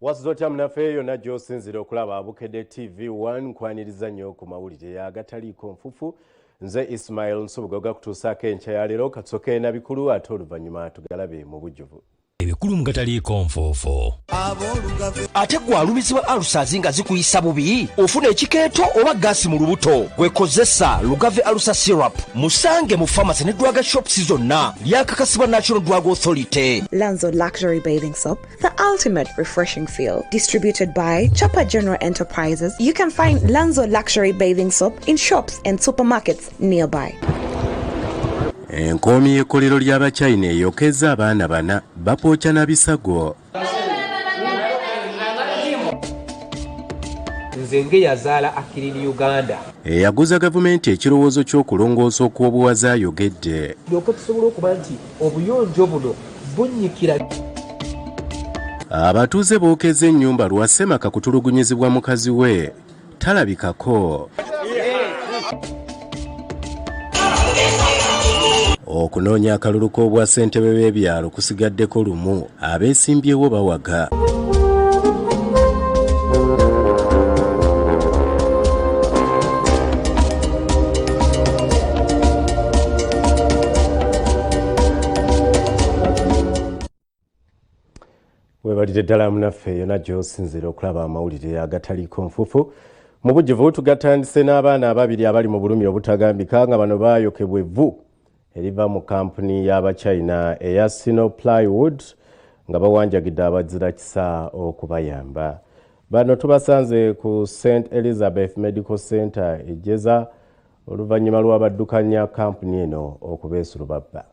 Wasizotya munafe yonna gy'osinzira okulaba Abukedde TV1 nkwaniriza nnyo ku mawulire agataliiko nfufu. Nze Ismail Nsubuga gakutuusaako enkya ya leero katsoke na bikulu ate oluvannyuma tugalabe mu bujjuvu. Ebikulu mu gataliiko nfufu. Ate gwe alumizibwa alusazi nga zikuyisa bubi ofuna ekikeeto oba gaasi mu lubuto gwekozesa Lugave Alusa Syrup musange mu pharmacy ne drug shops zonna lyakakasibwa National Drug Authority. Lanzo Luxury Bathing Soap, the ultimate refreshing feel. Distributed by Chapa General Enterprises. You can find Lanzo Luxury Bathing Soap in shops and supermarkets nearby. Enkoomi y'ekkolero ly'Abachina eyokeza abaana bana bapookya na bisago. Nze nge yazaala akiriri Uganda. Eyaguza gavumenti ekirowoozo ky'okulongoosa okw'obuwaza ayogedde. Lwoko tusobola okuba nti obuyonjo buno bunnyikira. Abatuuze bookeza ennyumba lwasemaka kutulugunyizibwa mukazi we talabikako. Okunoonya akalulu k'obwa ssentebe b'ebyalo kusigaddeko lumu abeesimbyewo bawaga. Webalire ddala munaffe yonna gy'osinzira okulaba amawulire agataliiko nfufu. Mu bujjuvu tugatandise n'abaana ababiri abali mu bulumi obutagambika nga bano baayokebwa evvu eriva mu kampuni y'Abachina eya Sino Plywood nga bawanjagidde abazira kisa okubayamba. Bano tubasanze ku St. Elizabeth Medical Center ejjeza oluvannyuma lw'abaddukanya kampuni eno okubeesulubabba.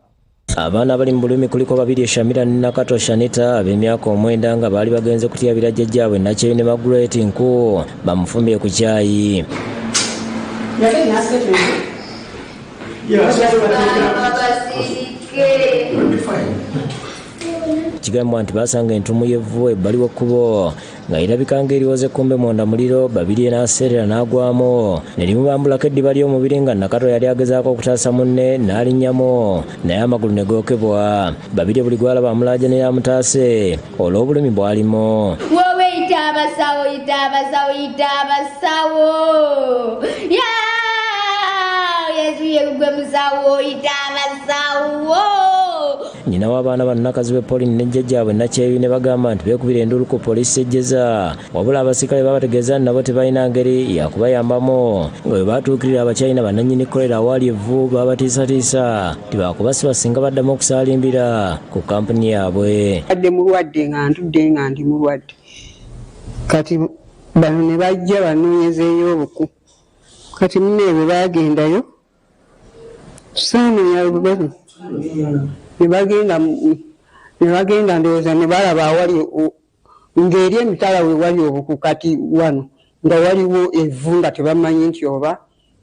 Abaana bali mu bulumi kuliko babiri Shamira ne Nakato Shanita ab'emyaka 9 nga baali bagenze kutyabira jjajjaabwe Nakyeyo ne Margaret Nku bamufumbye ku kyayi. Kigambwa nti basanga entumu y'evvu ebbali w'ekkubo nga erabika ng'eriwoze kumbe munda muliro babiri n'aseerera n'agwamu ne limubambulako eddiba ly'omubiri nga Nakato yali agezaako okutaasa munne n'alinnyamu naye amagulu ne gookebwa. Babiri buli gwalaba amulaaja ne yamutaase olw'obulumi bw'alimu. Wowe yita abasawo, yita abasawo, yita abasawo. Yesu yegwe musawo, yita abasawo. Nyina w'abaana bannakazi be Pauline ne jjajjaabwe Nakyeyo ne bagamba nti beekubira enduulu ku poliisi ejjeza wabula abasirikale babategeeza nabo tebalina ngeri yakubayambamu nga bwe baatuukirira Abachina bannannyini kkolera awaali evvu babatiisatiisa tibakubasiba singa baddamu okusaalimbira ku kampuni yaabwe. Adde mulwadde nga ntudde nga ndi mulwadde kati bano ne bajja banoonyezeeyo obuku kati munne bwe bagendayo saanoonya bano ne bagenda ndowooza ne balaba awali ng'eri emitala we wali obuku kati wano nga waliwo evvu nga tebamanyi nti oba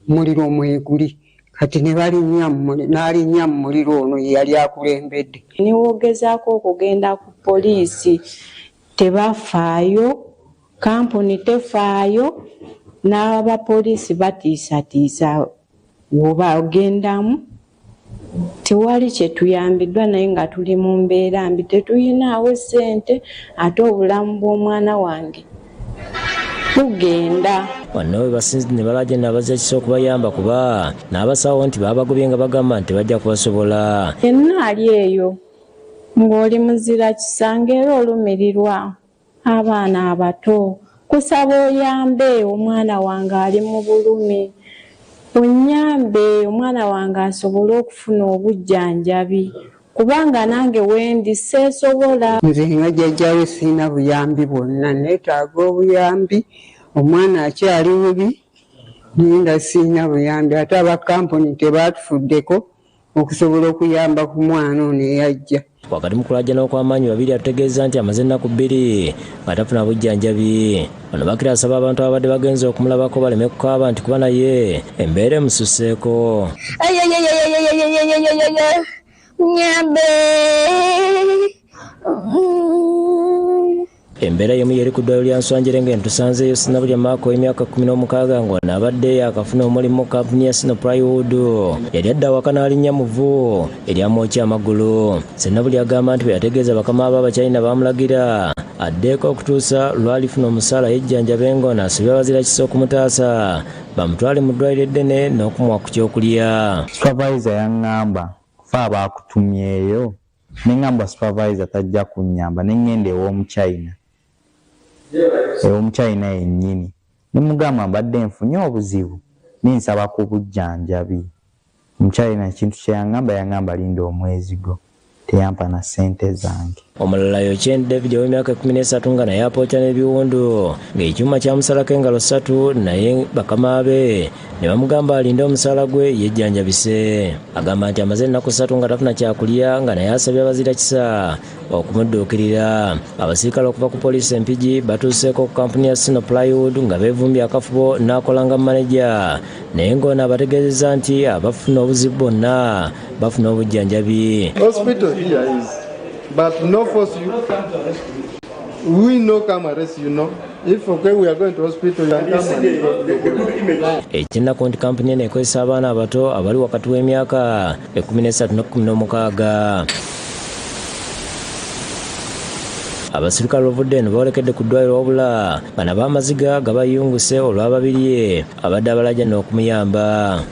muliro mweguli kati ne n'alinnya mu muliro ono yali akulembedde. Niwogezaako okugenda ku poliisi tebafaayo, kampuni tefaayo, n'abapoliisi batiisatiisa woba ogendamu. Tewali kye tuyambiddwa naye nga tuli mu mbeera mbi tetuyinaawo ssente ate obulamu bw'omwana wange tugenda. Banno we basinzi ne balaaja n'abazza kisa okubayamba kuba n'abasawo nti baabagobye nga bagamba nti bajja kubasobola. Yenna ali eyo ng'oli muzira kisa ng'era olumirirwa abaana abato kusaba oyambe omwana wange ali mu bulumi. Unyambe omwana wange asobole okufuna obujjanjabi kubanga nange wendi seesobola. Nze nga jjajjaawe sirina buyambi bwonna neetaaga obuyambi omwana akyali bubi naye nga sirina buyambi ate abakampuni tebaatufuddeko okusobola okuyamba ku mwana ono eyajja. Wakati mu kulaajana okw'amaanyi babiri atutegeeza nti amaze ennaku 2 nga tafuna bujjanjabi. Bano bakira asaba abantu abadde bagenze okumulabako baleme kukaaba nti kuba naye embeera emususseeko. Nyambe. Embeera y'emu yeri ku ddwaliro lya Nswanjere ng'eno tusanzeeyo Sinabulya Mark w'emyaka 16 nga n'abadde akafuna omulimu mu kampuni ya Sino Plywood. Yali adda awaka n'alinnya mu vvu eryamwokya amagulu. Sinabulya agamba nti bwe yategeeza bakama b'Abachina baamulagira addeko okutuusa lwalifuna omusaala yejjanjabe ngo n'asabye abazira kisa okumutaasa bamutwale mu ddwaliro eddene n'okumuwa ku kyokulya. Supervisor yaŋŋamba fa abaakutumyeyo neŋŋamba supervisor tajja kunnyamba neŋŋenda ew'omuchina yennyini nemugamba mbadde nfunye obuzibu ninsaba ku bujjanjabi. Omuchina ekintu kye yaŋŋamba linda omwezi gwo teyampa na ssente zange. Omulala Ochieng David ow'emyaka 13 nga naye apoota n'ebiwundu ng'ekyuma kyamusalako engalo 3 naye bakama be ne bamugamba alinde omusaala gwe yejjanjabise. Agamba nti amaze ennaku 3 nga tafuna kyakulya nga naye asabye abazira kisa okumudduukirira. Abasirikale okuva ku poliisi Empigi batuuseeko ku kampuni ya Sino Plywood nga beevumbye akafubo n'akolanga maneja naye ng'ono abategeezezza nti abafuna obuzibu bonna bafuna obujjanjabi. Hospital here is, but no force you. We no come arrest you, know. If okay, we are going to hospital, you can come and Ekinnaku nti kampuni eno ekozesa abaana abato abali wakati w'emyaka 13 ne 16. Abasirikale ovudde ne boolekedde ku ddwaliro wabula bano ab'amaziga gabayunguse olw'ababiri abadde abalajja n'okumuyamba.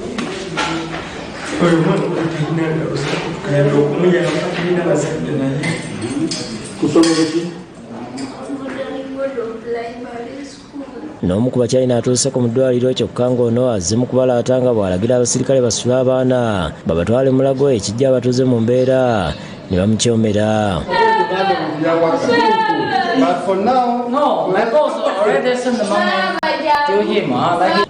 N'omu ku bakyalina atuuseko mu ddwaliro kyokka ng'ono azze mu kubalaata nga bw'alagira abasirikale basule abaana babatwale Mulago ekijja abatuuze mu mbeera ne bamukyomera.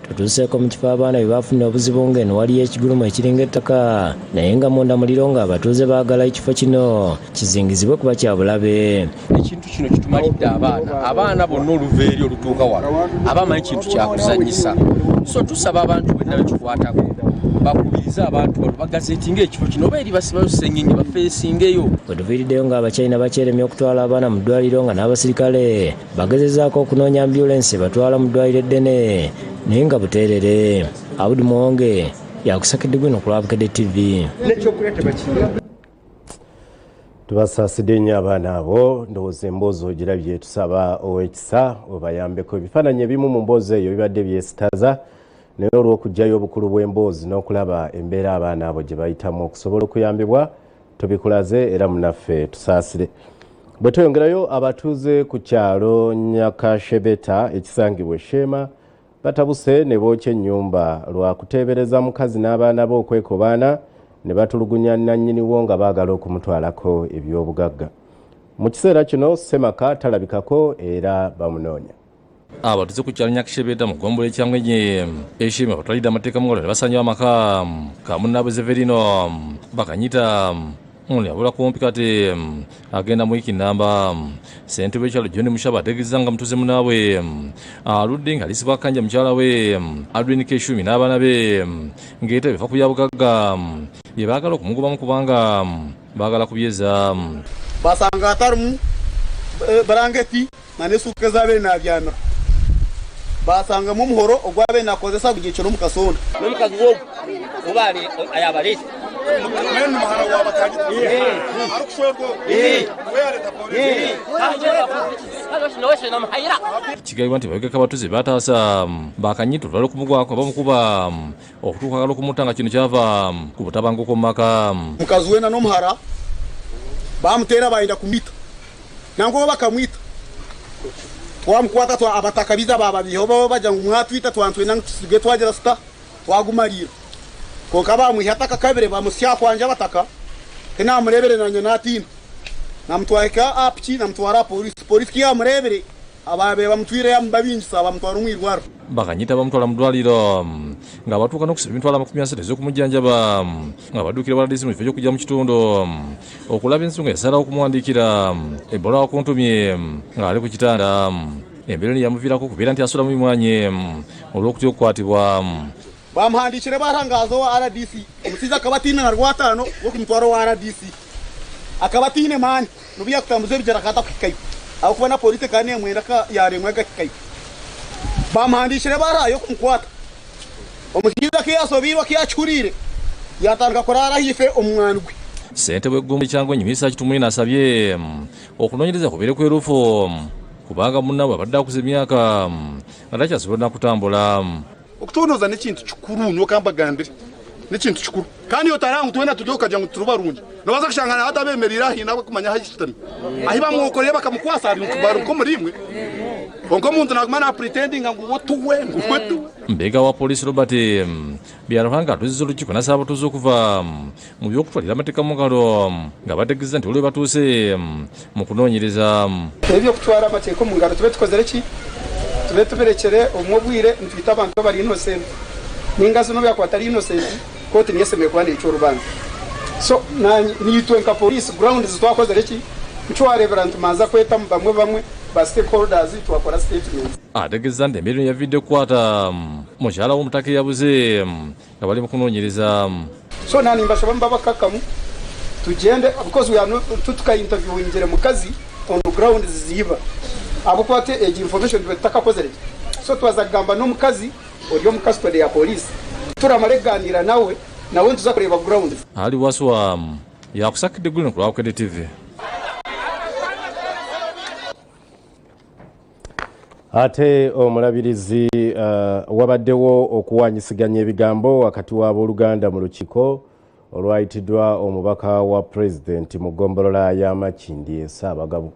Tutuuseeko mu kifo abaana bye baafunira obuzibu ng'eno waliyo ekigulumu ekiringa ettaka naye nga munda muliro ng'abatuuze baagala ekifo kino kizingizibwe kuba kya bulabe. Ekintu kino kitumalidde abaana bonna oluva eri olutuuka wano abamanyi kintu kyakuzannyisa. So tusaba abantu bonna bekikwatako bakubirize abantu bano bagazeetinga ekifo kino oba eri basibayo ssennyingi bafeesingeyo. Bwe tuviiriddeyo ng'Abachina bakyeremye okutwala abaana mu ddwaliro nga n'abasirikale bagezezaako okunoonya ambyulensi batwala mu ddwaliro eddene naye nga buteerere. Abudi Muwonge yakusakidde gwino ku Lwabukedde TV. Tubasaasidde nnyo abaana abo, ndowooza emboozi ogirabye, tusaba ow'ekisa obayambeko. Ebifaananyi ebimu mu mboozi eyo bibadde byesitaza naye olw'okugyayo obukulu bw'emboozi n'okulaba embeera abaana abo gye bayitamu okusobola okuyambibwa tubikulaze era munaffe tusaasire. Bwe tweyongerayo abatuuze ku kyalo Nyakashebeta ekisangibwa Shema batabuse ne bookya ennyumba lwa kuteebereza mukazi n'abaana be okwekobaana ne batulugunya nannyiniwo nga baagala okumutwalako ebyobugagga. Mu kiseera kino Semaka talabikako era bamunoonya. Abatuuze ku kyalo Nyakashebeta mu ggombolola ekyangwe Eshima batwalidde amateeka mu ngalo ne basanja amaka kamunnaabwe Zeverino bakanyita yabula kumpi kati agenda mu wiki namba ssentebe w'ekyalo John Mushaba ategeeza nga mutuuze munaabwe aludde nga alisibwa kanja mukyala we Adwin Keshumi n'abaana be ng'eta bifa ku byabugagga bye baagala okumugobamu kubanga baagala kubyeza. Basanga atarimu barangeti na n'essuuka ez'abeere n'abyana basanga mu muhoro ogw'abeere n'akozesa buli ekyo n'omu kasonda n'omukazi w'ogu oba ayabalese kigambibwa nti bayogeka abatuuze bataasa bakanyita olwala okumugwako bamukuba okutuuka okumuta nga kino kyava ku butabanguko mu maka. Mukazi wena n'omuhara bamuteera bayinda kumwita nango bakamwita twamukwata abatakabiza bababiho baba bajja ngu mwatwita twantwena ntusige twagera sita twagumalira konka bamwihata kakabire bamusya kwanja bataka tenamurebere nanye natina namutwahika apiki namutwara polisi kiyamurebere ababe bamutwire yamubabinjisa bamutwara omwirwaro bakanyita bamutwala mu ddwaliro nga batuuka n'okusiba emitwalo 30 ez'okumujjanjaba nga baddukira baladisi mu kifo ky'okujja mu kitundu okulaba ensonga yasalawo okumuwandiikira Ebola wakuntumye ng'ali ku kitanda. Embeera yamuviirako okubeera nti asula mu bimwanyi olw'okutya okukwatibwa. bamuhandikire barangazo wa RDC omusiza akabatine na rwatano wokumutwaro wa RDC akabatine mani nubiya kutambuze bijara kata kukikai au kubona polisi kane mwenda ka yaremwega kikai bamuhandikire barayo kumkwata omusiza ke yasobirwa ke yachurire yatanga korara hife omwanugwe ssentebe w'eggombo ekyangwe nyumisa kitumwine asabye okunoonyereza kubeere kwerufu kubanga munnaabwe abadde akuza emyaka nga takyasobola nakutambula. okutonoza n'ekintu kikuru nokambagambire n'ekintu kikuru kandi otaranga twena tujya ukajya ngo turubarungi nobaza kushangana hata bemerera hina bakumanya hajitami ahiba mwokoreye bakamukwasa ari mukubaro ko muri imwe onko muntu nagumana pretending ngo tuwe ngo mbega wa polisi Robert byaruhanga tuzizo lukiko nasaba tuzo kuva mu byokutwalira amateeka mu ngalo nga bategeeza nti olwe batuuse mu kunoonyereza ebyo kutwara amateeka mu ngalo tube tukozere ki tube tuberekere omwobwire ntwita abantu bari innocent ningazo no byakwata ari innocent kote niyesemeye kubandi icyo rubanza so niyitwe nka police ground zitwakozere ki icyo wareverant manza kweta bamwe ba stakeholders twakora statement ategeeza nti emirimu ya video kwata mukyala w'omutaka yabuze nga bali mu kunoonyereza so nani mbashaba mbabakakamu tugende because we are not tutuka interviewingire mukazi on the ground ziziba abo kwate egi information twetaka kozere so twazagamba no mukazi odiyo mukastode ya police turamareganira nawe tuza kureba ground ali waswa yakusakidde gulino ku Lwakwede TV. Ate omulabirizi wabaddewo okuwanyisiganya ebigambo wakati w'abooluganda mu lukiiko olwayitiddwa omubaka wa pulezidenti mu ggombolola y'Amakindye Ssaabagabo.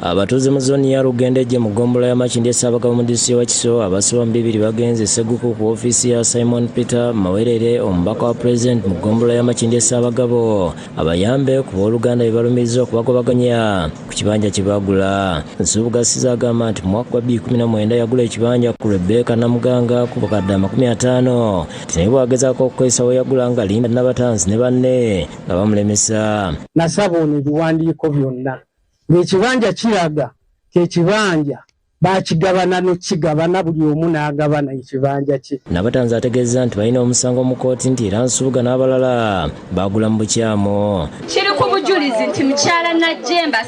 Abatuuze mu zooni ya Lugendejje mu ggombolola y'Amakindye Ssaabagabo mu disitulikiti wa Kiso abasoba 2 bagenze Sseguku ku ofiisi ya Simon Peter Mawerere omubaka wa pulezidenti mu ggombolola y'Amakindye Ssaabagabo abayambe ku booluganda bebalumiriza okubagobaganya ku kibanja kye baagula. Nsuubugasiza agamba nti mu mwaka gwa 2019 yagula ekibanja ku Rebecca Namuganga ku bukadde 50 naye bwagezaako okukozesa we yagula nga Linda Nabatanzi ne banne nga bamulemesa. Nasaba ono ebiwandiiko byonna ng'ekibanja kiraga k'ekibanja bakigabana n'okigabana buli omu n'agabana ekibanja kye. Nabatanzi ategeeza nti balina omusango mu kkooti nti era Nsubuga n'abalala baagula mu bukyamu. Kiri ku bujulizi nti mukyala Najjemba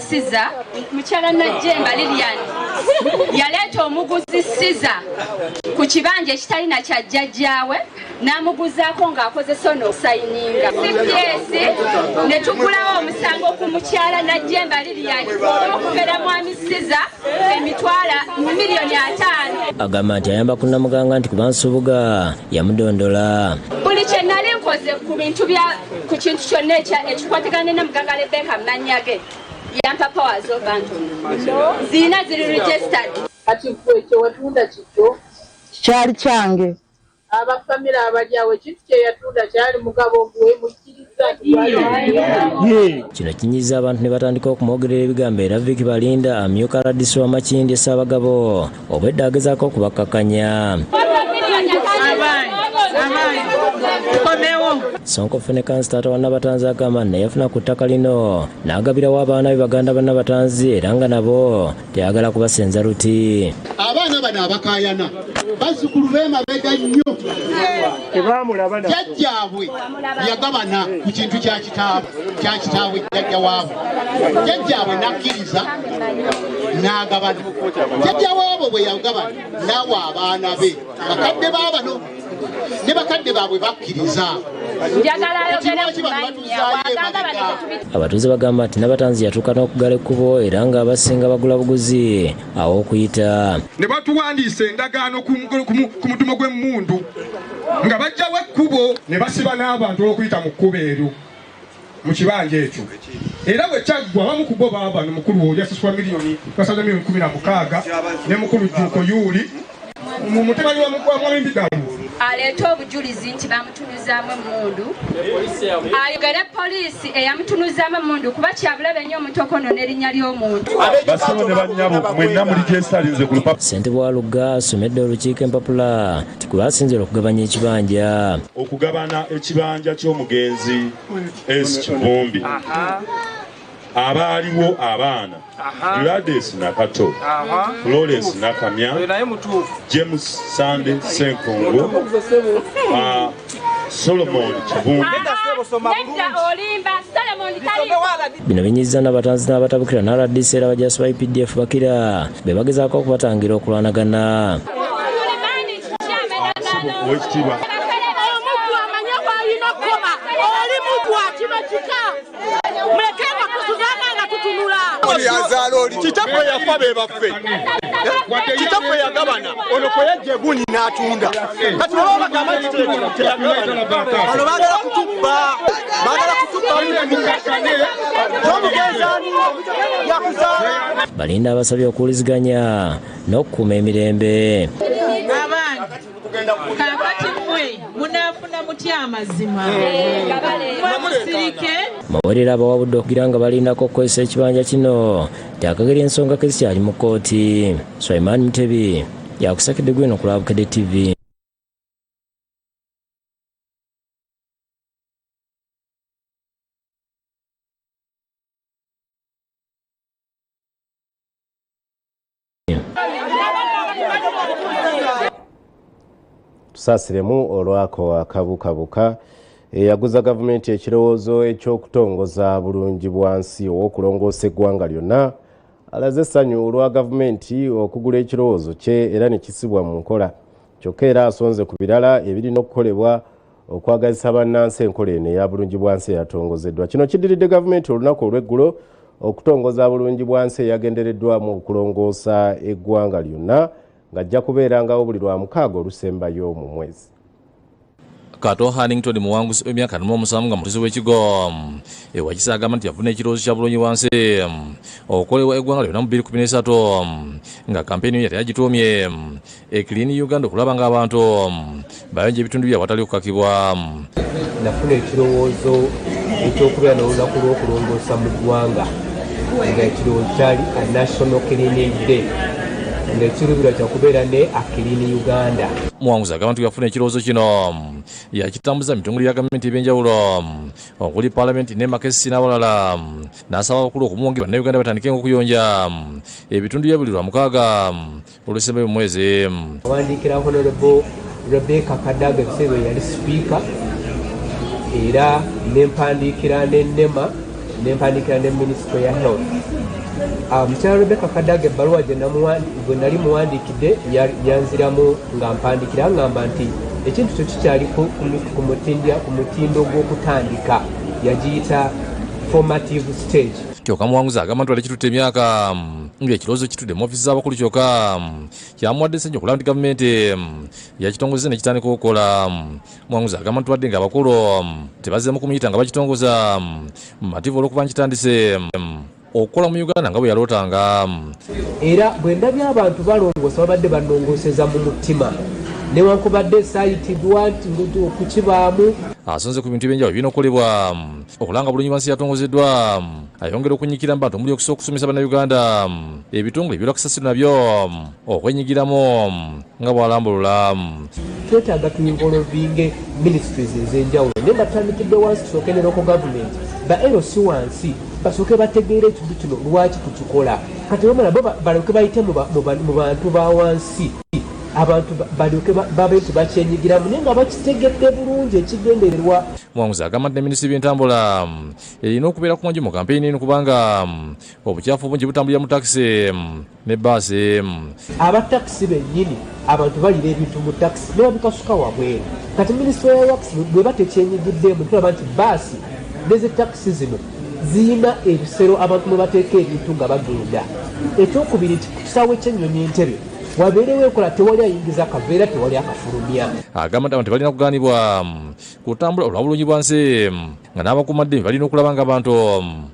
Lilian yaleeta omuguzi Siza ku kibanja ekitalina kya jjajjaawe n'amuguzaako ng'akozesa n'osayininga. CPS ne tugulawo omusango ku mukyala Najjemba Lilian olw'okubera mwami Siza emitwala $5,000,000. Agamba nti ayamba ku Namuganga nti kuba Nsubuga yamudondola. Buli kye nali nkoze ku kintu kyonna ekikwatagana ne Namuganga Rebecca Manyage yampa powers of Anthony zina ziri registered. Kati kwe watunda kito kyali kyange abafamily abalyawe kintu kye yatunda kyali mugabo gwe mukiriza. Kino kinyiza abantu ne batandika okumwogerera ebigambo era Vicky Balinda amyuka radisi w'Amakindye Ssaabagabo obwedda agezaako okubakakanya. Sonko Fene Kansitata wa Nabatanzi agamba neyafuna ku ttaka lino n'agabirawo abaana be baganda ba Nabatanzi era nga nabo teyagala kubasenza luti. Abaana bano abakayana bazzukulu b'emabega nnyo jjajjaabwe yagabana ku kintu kya kitaabwe jjajja waabwe jjajjaabwe nakkiriza n'agabana jjajja waabwe bwe yagabana n'awa abaana be bakadde baabano ne bakadde baabwe bakkiriza. Abatuuze bagamba nti Nabatanzi yatuuka n'okugala ekkubo era nga abasinga bagula buguzi aw'okuyita. Ne batuwandiisa endagaano ku mudumo gw'emmundu nga bajjawo ekkubo ne basiba n'abantu olw'okuyita mu kkubo eryo mu kibanja ekyo. Era bwe kyaggwa abamu ku bo baabano mukulu oli yasasula $16,016 ne mukulu Jjuuko Yuli mu mutabani wa Mwami Mbigabu aleeta obujulizi nti bamutunuzaamu emmundu ayogere poliisi eyamutunuzaamu emmundu kuba kyabulabe nnyo omutokono n'erinnya ly'omuntu. Ssentebe wa Lugga asomedde olukiiko empapula nti kwe basinzira okugabanya ekibanja. Okugabana ekibanja ky'omugenzi S. Kivumbi abaaliwo abaana Gladys Nakato, Florence Nakamya, James Sande Senkongo, Solomon Kivumbi. Bino binyiza Nabatanzi n'abatabukira n'aladisi era abajasi ba UPDF bakira be bagezaako okubatangira okulwanagana. mulekeba kusuzama nga tutunula yazaloli kitaffe yafa be baffe kitaffe yagabana ono kwe yajja guni n'atunda kati baba bagamba nti bano bagala kutubba tomugezani yakuzaala balinda abasabye okuwuliziganya n'okukuuma emirembe. kakati mwe munafuna mutya amazima musirike Mawulire abawabudde okugira nga balindako okukozesa ekibanja kino tyakagera ensonga ke zikyali mu kkooti. Sulaiman Mutebi yakusakidde gwino ku Lwabukedde TV. Tusaasiremu olwako akabukabuka yaguza gavumenti ekirowoozo ekyokutongoza bulungi bwansi okulongoosa eggwanga lyonna. Alaze essanyu olwa gavumenti okugula ekirowoozo kye era ne kisibwa mu nkola. Kyokka era asonze ku birala ebirina okukolebwa okwagazisa bannansi enkola eno eya bulungi bwansi eyatongozeddwa. Kino kiddiridde gavumenti olunaku olw'eggulo okutongoza bulungi bwansi eyagendereddwamu okulongoosa eggwanga lyonna ng'ajja kubeerangawo buli Lwamukaaga olusembayo mu mwezi. Kato Hannington muwanguzi w'emyaka 47 nga mutuuze w'ekigo Wakiso agamba nti yafuna ekirowoozo kya bulungi bwansi okukolebwa eggwanga lyonna mu 2013 nga kampeyini yali yagituumye Clean Uganda okulaba ng'abantu bayonja ebitundu byabwe awatali okukakibwa. Nafuna ekirowoozo ekyokubeera n'olunaku lw'okulongoosa mu ggwanga nga ekirowoozo kyali a National Cleaning Day ng'ekiruubirwa kyakubeera ne a Clean Uganda. Muwanguzi agamba nti yafuna ekirowoozo kino yakitambuza mitongole ya gavumenti ebyenjawulo okuli Parliament ne Makesi n'abalala n'asaba abakulu okumuwongerera Bannayuganda batandike okuyonja ebitundu bya buli Lwamukaaga olw'essembayo mu mwezi. Awandiikira Honorable Rebecca Kadaga ebiseera yali sipiika era nempandiikira n'ennema nempandiikira ne Minisitule ya Health. Mukyala Rebecca Kadaga ebbaluwa gwe nali muwandiikidde yanziramu nga mpandikira ngamba nti ekintu kyo kikyali ku mutindo gw'okutandika yagiyita formative stage. Kyokka Muwanguzi agamba nti wali kitutte emyaka ng'ekirowoozo kitudde mu ofiisi z'abakulu kyokka kyamuwadde essanyu okulaba nti gavumenti yakitongozza ne kitandika okukola. Muwanguzi agamba nti wadde ng'abakulu tebazzeemu kumuyita nga bakitongoza mumativu olw'okuba nkitandise okukola mu Uganda nga bwe yalootanga. Era bwe ndabye abantu balongoosa babadde banongooseza mu mutima newankubadde saayitibwa nti okukibaamu. Asonze ku bintu ebyenjawulo birina okukolebwa okulanga bulungi bwansi yatongozeddwa. Ayongera okunyikira mbantu omuli okusobola okusomesa Bannayuganda ebitongole ebirwa kasasiro nabyo okwenyigiramu nga bw'alambulula. Twetaaga tuyinvolovinge ministries ez'enjawulo naye batandikidde wansi tusooke ne local government ba LC wansi basooke bategeera ekintu kino lwaki tukikola kati bamala bo balyoke bayite mu bantu ba wansi abantu balyoke babe nti bakyenyigiramu naye nga bakitegedde bulungi ekigendererwa. Muwanguzi agamba nti ne minisitule by'entambula erina okubeera kumwanjo mu kampeyini eno kubanga obukyafu bungi butambulira mu takisi ne baasi. Abatakisi bennyini abantu balira ebintu mu takisi ne babikasuka wabweru. Kati minisitule ya yakisi bwe batekyenyigiddemu tulaba nti baasi neze takisi zino ziyina ebisero abantu mwe bateeka ebintu nga bagenda. Ekyokubiri nti ku kisaawe ky'ennyonyi entebe wabeerewo enkola tewali ayingiza akaveera tewali akafulumya. Agamba nti abantu tebalina kugaanibwa kutambula olwa bulungi bwansi nga n'abakuumaddembe balina okulaba nga abantu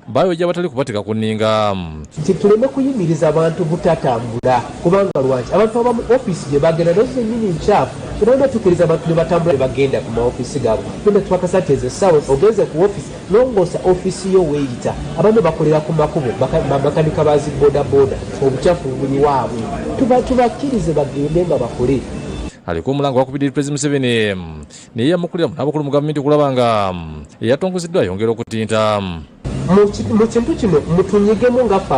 bayojja batali kubateeka ku nninga. Nti tuleme kuyimiriza abantu butatambula kubanga lwaki abantu abamu ofiisi gye bagenda nazo zennyini nkyafu tulabona tukkiriza abantu ne batambula ne bagenda ku maofiisi gaabwe. Tunda twakasa nti ezo essaawa ogenze ku ofiisi longoosa ofiisi yo weeyita abamu bakolera ku makubo bakanika bazi boodabooda obukyafu buli waabwe tubakkirize bagende nga bakole. Aliko omulango wakubidde President Museveni naye yamukulira n'abakulu mu gavumenti okulaba nga eyatongozeddwa ayongera okutinta. Mu kintu kino mutunyigemu ngaffe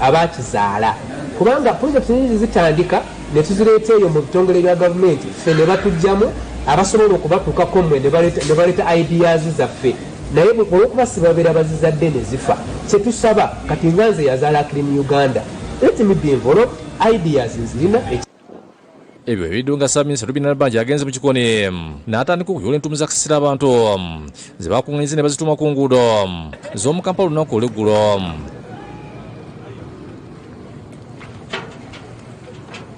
abakizaala kubanga pulojekiti nyingi zitandika ne tuzireeta eyo mu bitongole bya gavumenti ffe ne batugjamu abasobola okubatuukako mmwe ne baleeta ideas zaffe naye olw'okubasiba babeera bazizadde ne zifa. Kyetusaba kati nganze yazaala Clean Uganda let me be involved ideas nzirina. ebyo ebidunga Saminisita Rubina Nabanja agenze mu kikoni n'atandika okuyola entumu zakasira abantu ze bakunganyiza ne bazituma ku nguudo z'omu Kampala olunaku olw'eggulo.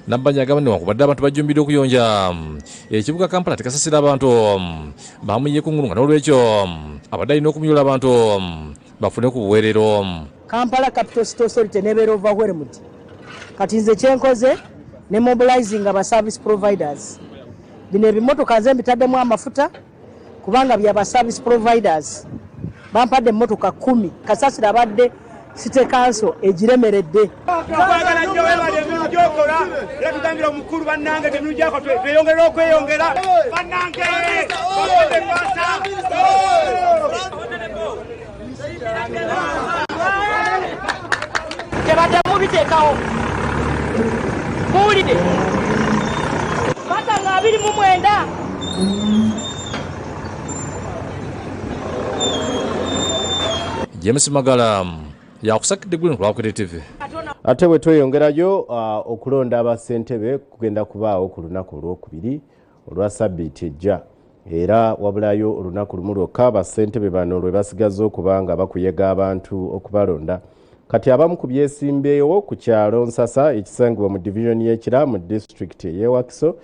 Nabanja agamba newankubadde abantu bajjumbidde okuyonja ekibuga Kampala tekasasira abantu bamuyye ku ngulu nga n'olwekyo abadde alina okumyola abantu bafune ku buweerero. Kampala Capital City Authority nebeera overwhelmed. Kati nze kyenkoze ne mobilizing aba service providers. Bino ebimotoka nze mbitaddemu amafuta kubanga byaba service providers. Bampadde emmotoka 10 kasasira abadde City Council egiremeredde. Twagala nnyo webale ebintu gyokola era tutangira omukulu bannange ebintu gyako tweyongera okweyongera bannange bakonde pasa tebadde mubiteekawo muwulire matanga 29 James Magala yakusakidde Green Cloud TV. Ate bwe tweyongerayo okulonda abasentebe kugenda kubaawo ku lunaku olwokubiri olwa Sabbiiti ejja, era wabulayo olunaku lumu lwokka abasentebe bano lwe basigaza okubanga bakuyega abantu okubalonda. Kati abamu ku byesimbeewo ku kyalo Nsasa ekisangibwa mu division y'Ekira mu district y'e Wakiso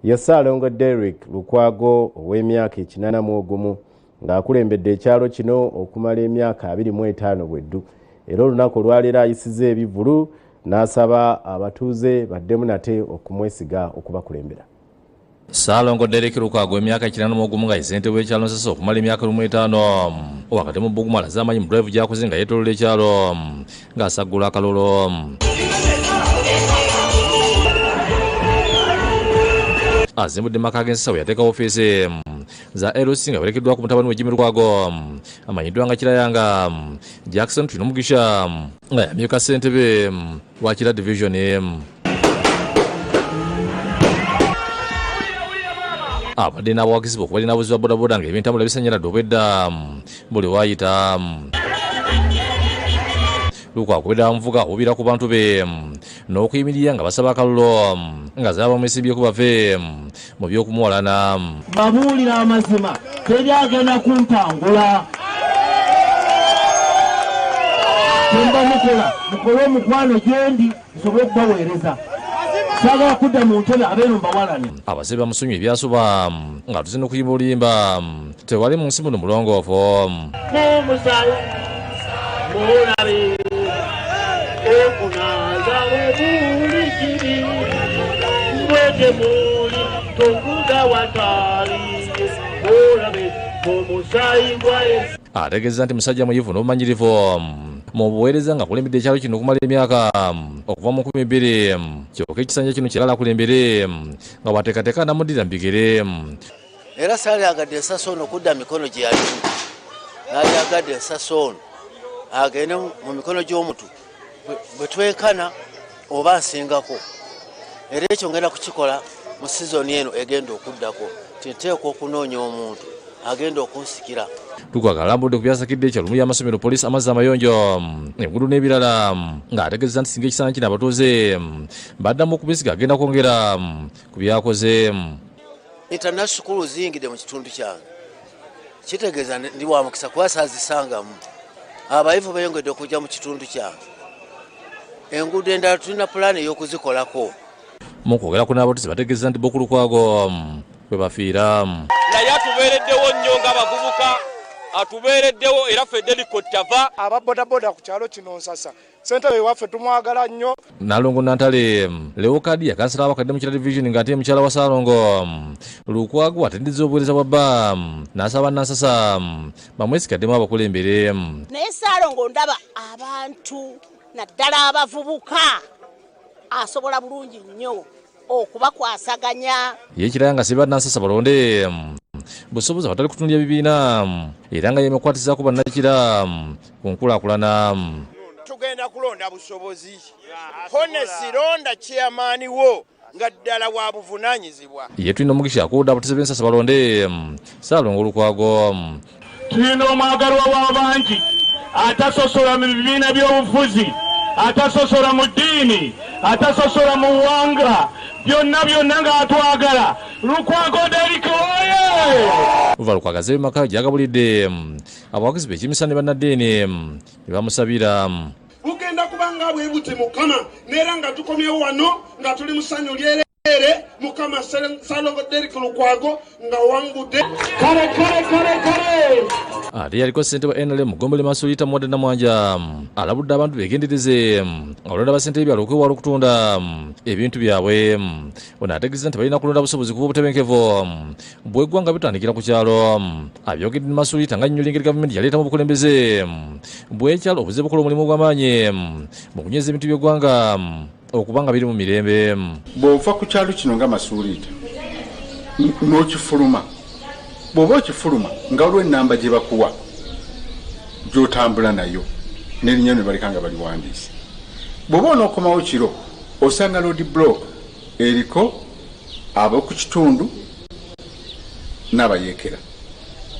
ye Ssaalongo Derrick Lukwago ow'emyaka 81 ng'akulembedde ekyalo kino okumala emyaka 25 bweddu. Era olunaku olwaleero ayisiza ebivulu n'asaba abatuuze baddemu nate okumwesiga okubakulembera. Ssaalongo Derrick Lukwago emyaka 81 nga ssentebe w'ekyalo Nsasa okumala emyaka 15 wakati mu Buguma alaze amanyi mu drive gy'akoze nga yeetoolola ekyalo ng'asaggula akalolo. Azimbudde maka g'Ensasa we yateeka ofiisi za LC nga werekeddwa ku mutabani we Jimmy Lukwago amanyiddwa nga Kirayanga Jackson tulina omugisha nga yamyuka ssentebe wa Kira division. Abadde n'abawagizi okuba n'abavuzi ba bodaboda ng'ebyentambula bisanyaladde obwedda buli waayita. Lukwago obwedda bamuvuga obubira ku bantu be n'okuyimirira nga basaba akalulu nga zaba bamwesibyeko bave mu by'okumuwalana. babuulira amazima teri agenda kuntangula temba mukole omukwano gyendi nsobole okubaweereza saagala kudda mu ntebe abeeno mbawalane. Abazze bamusonyiwa ebyasuba nga tuze n'okuyimba oluyimba tewali mu nsi muno mulongoofu. n'omusawo mulabe okunaza webuuli kiri mwete muli tokuga watali mulabe omusayi gwaye. Ategeeza nti musajja muyivu n'obumanyirivu mu buweereza nga kulembedde ekyalo kino okumala emyaka okuva mu 2000 kyokka ekisanja kino kirala kulembere nga bwateekateeka namuddira mu bigere. Era saalyagadde Ensasa ono okudda mikono gye yalimu n'alyagadde Ensasa ono agende mu mikono gy'omuntu bwe twekana oba nsingako. Era ekyo ngenda kukikola mu sizoni eno egenda okuddako tinteekwa okunoonya omuntu agenda okunsikira. Lukwago alambudde ku byasakidde ekyalo mu y'amasomero poliisi amazzi amayonjo enguudo n'ebirala ng'ategeeza nti singa ekisanja kino abatuuze baddamu okubisiga agenda kwongera ku byakoze. International school ziyingidde mu kitundu kyange kitegeeza ndi wa mukisa kuba saazisangamu. Abayivu bayongedde okujja mu kitundu kyange. Enguudo endala tulina pulaani ey'okuzikolako. Mu kwogera ku n'abatuuze bategeeza nti Boku Lukwago bwe bafiira. Naye atubeereddewo nnyo ng'abavubuka atubeereddewo era ffe delikotava ababodaboda ku kyalo kino Nsasa ssentebe waffe tumwagala nnyo. Nalongo Nantale Leokadi akansala abakadde mu Kira division ng'ate mukyala wa Ssaalongo Lukwago atendezza obuweereza bwa bba n'asaba Nansasa bamwesigaddemu abakulembere. Naye Ssaalongo ndaba abantu naddala abavubuka asobola bulungi nnyo okubakwasaganya. Ye Kirayanga siba Nansasa balonde busobozi abatali kutundya bibiina era nga yemekwatizaako bannakira ku nkulaakulana. Tugenda kulonda busobozi honesi londa chairman wo nga ddala wa buvunaanyizibwa. Ye tulina omugisha akuwudde abatuuze b'Ensasa balonde Ssaalongo Lukwago. Tulina omwagalwa w'abangi atasosola mu bibiina by'obufuzi atasosola mu ddiini atasosola mu buwanga byonna nga atwagala Lukwago Derrick oye Uva Lukwagaze bimaka gyagabulidde abawagizi b'ekimisa ne bannaddiini ne bamusabira bugenda kubanga bwebuti Mukama neera nga tukomyewo wano nga tuli mu ssanyu lyerere Mukama Salongo Derrick Lukwago nga wangudde kale ate yaliko ssente wa NRM Mugombole Masulita Modena Mwanja alabudde abantu begendereze olonda basente ebyalo okwewala okutunda ebintu byabwe ono ategeeza nti balina kulonda busobozi kuba obutebenkevu bw'eggwanga bitandikira ku kyalo abyogedde Masulita nga nnyonnyola engeri gavumenti yaleetamu obukulembeze bw'ekyalo obuze bukola omulimu gw'amaanyi mu kunyweza ebintu by'eggwanga okubanga biri mu mirembe bw'ova ku kyalo kino nga Masulita n'okifuluma bw'oba okifuluma nga waliwo ennamba gye bakuwa gy'otambula nayo n'erinnya ne baleka nga baliwandiise bw'oba onookomawo kiro osanga road block eriko ab'oku kitundu n'abayeekera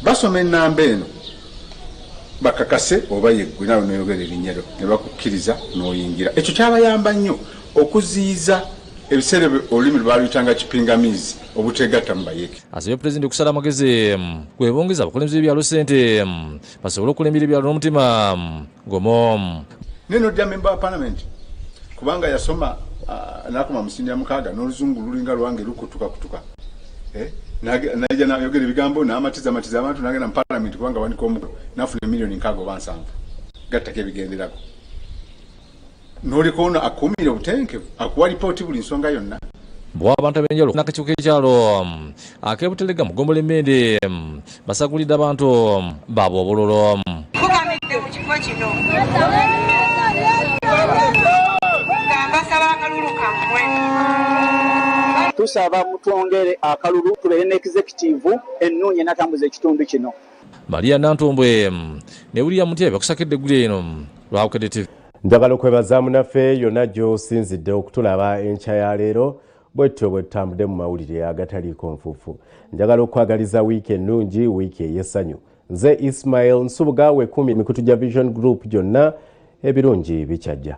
basoma ennamba eno bakakase oba yeggwe nawe noyogera erinnya lyo ne bakukkiriza n'oyingira ekyo kyabayamba nnyo okuziyiza ebiseera olulimi lwaluyitanga kipingamizi obutegatta mu bayeeke asabye pulezidenti okusala amagezi kwebongeza abakulembeze b'ebyalo ssente basobole okulembera ebyalo n'omutima gomo neno dya member wa parliament kubanga yasoma nakoma musindi ya mukaaga n'oluzungu lulinga lwange lukutuka naija nayogera ebigambo n'amatiza abantu nagenda mu parliament kubanga wandika omukulu nafuna miliyoni nkaaga oba 7 gattako ebigenderako n'oliko ono akuumira obutenkevu akuwa lipooti buli nsonga yonna bw'abantu ab'enjawulo n'akakiiko k'ekyalo ak'ebutelega Mugombole Mende basagulidde abantu baabwe obololo kugamidde mu kifo kino mbasaba akalulu kammwe tusaba mutwongere akalulu tubeere ne executive ennungi enatambuza ekitundu kino Maria Nantombwe ne William Mutya bakusakidde eggulu eno lwabukedde TV njagala okwebaza munaffe yonna gy'osinzidde okutulaba enkya ya leero bwetyo bwe tutambudde mu mawulire agataliiko nfuufu njagala okwagaliza wiiki ennungi wiiki ey'essanyu nze Ismail Nsubuga 10 mikutu gya Vision Group gyonna ebirungi bikyajja